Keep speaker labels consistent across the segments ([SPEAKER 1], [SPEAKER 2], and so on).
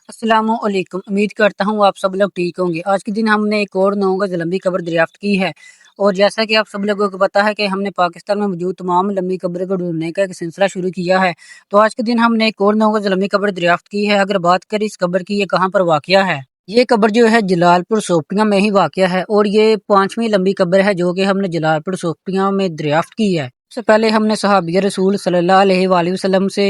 [SPEAKER 1] अस्सलामुअलैकुम। उम्मीद करता हूँ आप सब लोग ठीक होंगे। आज के दिन हमने एक और 9 गज लंबी कब्र दरियाफ्त की है। और जैसा कि आप सब लोगों को पता है कि हमने पाकिस्तान में मौजूद तमाम लंबी कब्र को ढूंढने का एक सिलसिला शुरू किया है। तो आज के दिन हमने एक और 9 गज लंबी कब्र दरियाफ्त की है। अगर बात करें इस कब्र की, ये कहाँ पर वाक़या है। ये कब्र जो है जलालपुर सोपियां में ही वाक़या है और ये 5वीं लंबी कब्र है जो कि हमने जलालपुर सोपियां में दरियाफ्त की है। सबसे पहले हमने सहाबी रसूल सल्लल्लाहु अलैहि वसल्लम से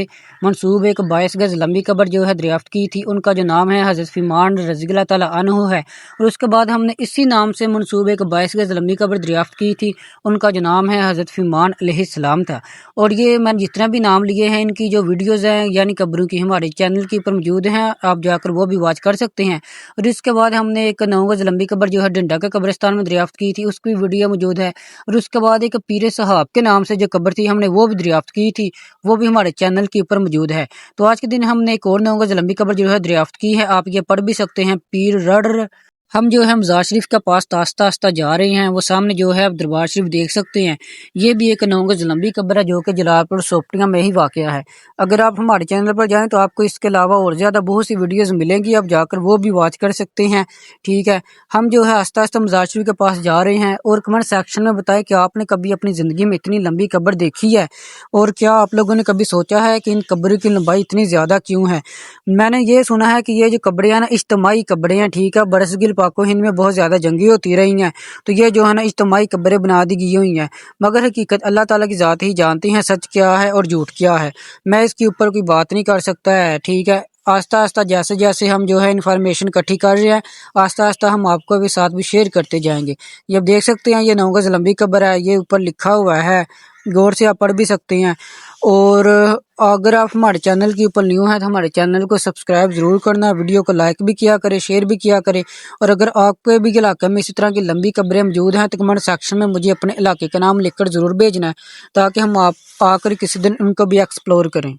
[SPEAKER 1] मंसूब एक 22 गज लंबी कब्र जो है दरियाफ्त की थी। उनका जो नाम है हज़रत फ़ीमान रज़ियल्लाहु ताला अन्हु है। और उसके बाद हमने इसी नाम से मंसूब एक 22 गज लंबी कब्र दरियाफ्त की थी। उनका जो नाम है हज़रत फ़ीमान अलैहिस्सलाम था। और ये मैंने जितना भी नाम लिए हैं इनकी जो वीडियोज़ हैं यानी कब्रों की हमारे चैनल के ऊपर मौजूद हैं, आप जाकर वो भी वॉच कर सकते हैं। और इसके बाद हमने एक 9 गज लंबी कब्र जो है डंडा के कब्रिस्तान में दरियाफ्त की थी, उसकी वीडियो मौजूद है। और उसके बाद एक पीर सहाब के नाम से जो कब्र थी हमने वो भी दरियाफ्त की थी, वो भी हमारे चैनल के ऊपर मौजूद है। तो आज के दिन हमने एक और 9 गज लंबी कब्र जो है दरियाफ्त की है। आप ये पढ़ भी सकते हैं, पीर रड़। हम जो है मज़ार शरीफ के पास आस्ता आस्ता जा रहे हैं। वो सामने जो है आप दरबार शरीफ देख सकते हैं। ये भी एक 9 गज लंबी कब्र है जो कि जलालपुर सोपियां में ही वाक़या है। अगर आप हमारे चैनल पर जाएं तो आपको इसके अलावा और ज़्यादा बहुत सी वीडियोस मिलेंगी, आप जाकर वो भी वॉच कर सकते हैं। ठीक है, हम जो है आस्ता आस्ता मज़ार शरीफ के पास जा रहे हैं। और कमेंट सेक्शन में बताएं कि आपने कभी अपनी ज़िंदगी में इतनी लंबी कब्र देखी है और क्या आप लोगों ने कभी सोचा है कि इन कब्रों की लंबाई इतनी ज़्यादा क्यों है। मैंने ये सुना है कि ये जो कब्रें हैं ना, इज्तिमाई कब्रें हैं। ठीक है, बरसगिल पाको हिंद में बहुत ज़्यादा जंगी होती रही हैं, तो ये जो है ना इज्तिमाई कब्रें बना दी गई हुई हैं। मगर हकीकत अल्लाह ताला की ज़ात ही जानती हैं सच क्या है और झूठ क्या है। मैं इसके ऊपर कोई बात नहीं कर सकता है। ठीक है, आस्ता आस्ता जैसे जैसे हम जो है इन्फॉर्मेशन इकट्ठी कर रहे हैं, आस्ता आस्ता हम आपको भी साथ भी शेयर करते जाएंगे। ये आप देख सकते हैं, ये 9 गज लंबी कब्र है। ये ऊपर लिखा हुआ है, गौर से आप पढ़ भी सकते हैं। और अगर आप हमारे चैनल के ऊपर न्यू हैं तो हमारे चैनल को सब्सक्राइब ज़रूर करना, वीडियो को लाइक भी किया करें, शेयर भी किया करें। और अगर आपके भी इलाके में इसी तरह की लंबी कब्रें मौजूद हैं तो कमेंट सेक्शन में मुझे अपने इलाके का नाम लिखकर ज़रूर भेजना है, ताकि हम आप आकर किसी दिन उनको भी एक्सप्लोर करें।